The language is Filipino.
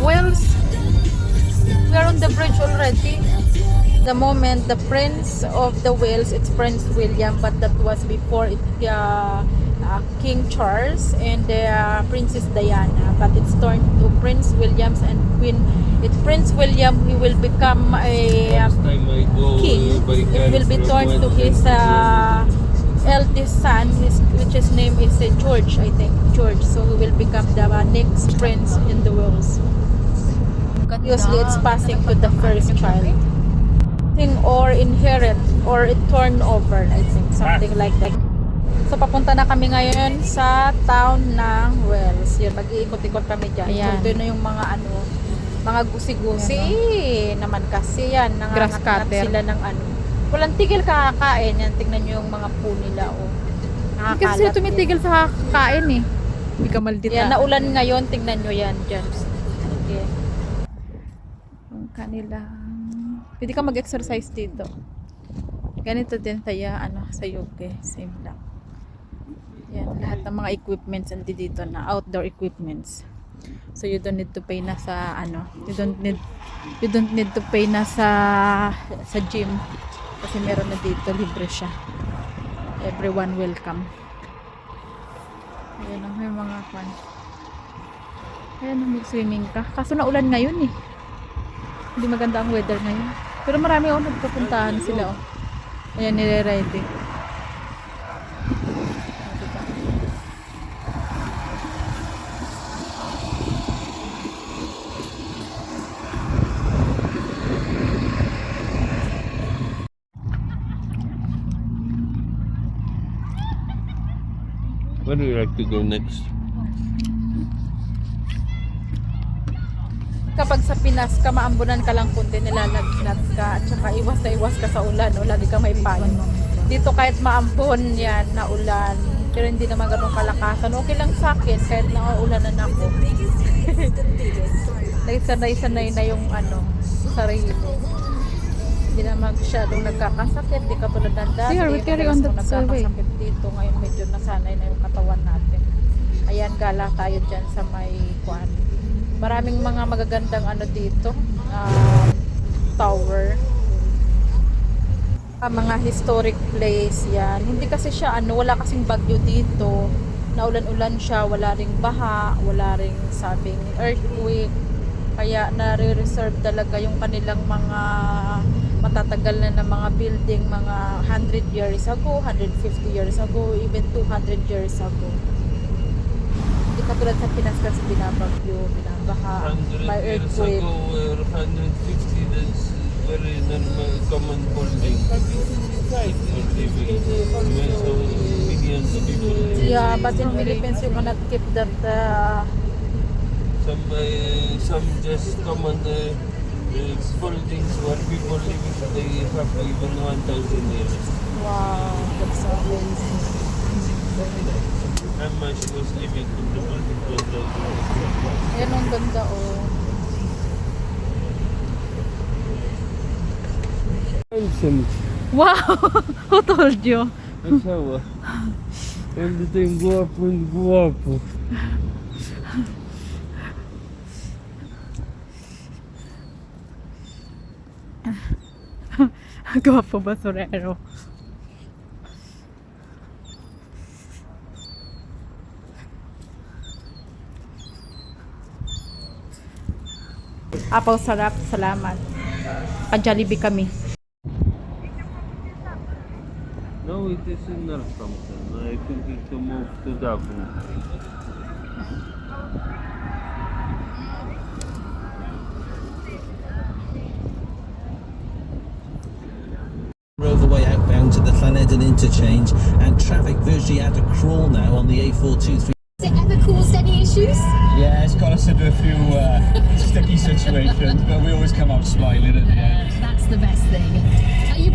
Wales. We are on the bridge already. The moment the Prince of the Wales, it's Prince William, but that was before it, King Charles and Princess Diana, but it's turned to Prince Williams and Queen. It's Prince William. He will become a king. It will be turned to his eldest son, which his name is George, I think. George. So he will become the next prince in the Wales. Usually it's passing to the first child. Or inherit or it turn over, I think, something like that. So papunta na kami ngayon sa town ng Wales. Yun, mag-iikot-ikot kami dyan. Ayan. So doon na yung mga mga gusi-gusi naman kasi yan. Grass Nangangatngat cutter. sila ng walang tigil kakakain. Yan, tingnan nyo yung mga po nila. Oh. Kasi Nakakalat tumitigil sa kakain eh. Hindi ka maldita. Yan, naulan ngayon. Tingnan nyo yan dyan. Okay. Ang kanilang... Pwede ka mag-exercise dito. Ganito din tayo sa UK. Same lang. Yan, lahat ng mga equipments andi dito na outdoor equipments. So you don't need to pay na sa you don't need to pay na sa gym kasi meron na dito, libre siya. Everyone welcome. Ayan ang may mga kwan. Ayan ang mag-swimming ka. Kaso naulan ngayon eh. Hindi maganda ang weather ngayon. Pero marami nagpupuntahan sila Ayan, nire-riding. Where do you like to go next? Kapag sa Pinas ka, maambunan ka lang kunti, nilalagnat ka, at saka iwas na iwas ka sa ulan, lagi ka may payo. Dito kahit maambon yan na ulan, pero hindi naman ganun kalakasan, okay lang sa akin kahit nauulanan ako. Sanay-sanay na yung sarili. Hindi na masyadong nagkakasakit, di katulad ng dati. Here, we carry on that survey. Nagkakasakit dito, ngayon medyo nasanay na yung katawan natin. Ayan, gala tayo dyan sa may kuan. Maraming mga magagandang dito, tower, mga historic place yan. Hindi kasi siya wala kasing bagyo dito, naulan-ulan siya, wala ring baha, wala ring sabing earthquake, kaya nare-reserve talaga yung kanilang mga matatagal na mga building, mga 100 years ago, 150 years ago, even 200 years ago. Hindi katulad sa Pinas kasi binabagyo, binabaha, 100 may years earthquake. ago or 150, that's very normal, common building. Right, for living. When so millions of people live. Yeah, but in Philippines you cannot keep that. Some just common buildings where people living, they have even 1,000 years. Wow, that's so amazing. How much was living in the building 1,000 years? Ayan ang ganda Handsome. Wow! Who told you? Asawa. Dito yung guwapo. Gwapo basurero. Apaw sarap, salamat. Pa-Jollibee kami. No, it is in Northampton. I think it's to move to Dublin. Motorway outbound to the Llanedden interchange, and traffic virtually at a crawl now on the A423. Has it ever caused any issues? Yeah, it's got us into a few sticky situations, but we always come out smiling at the end. That's the best thing. Are you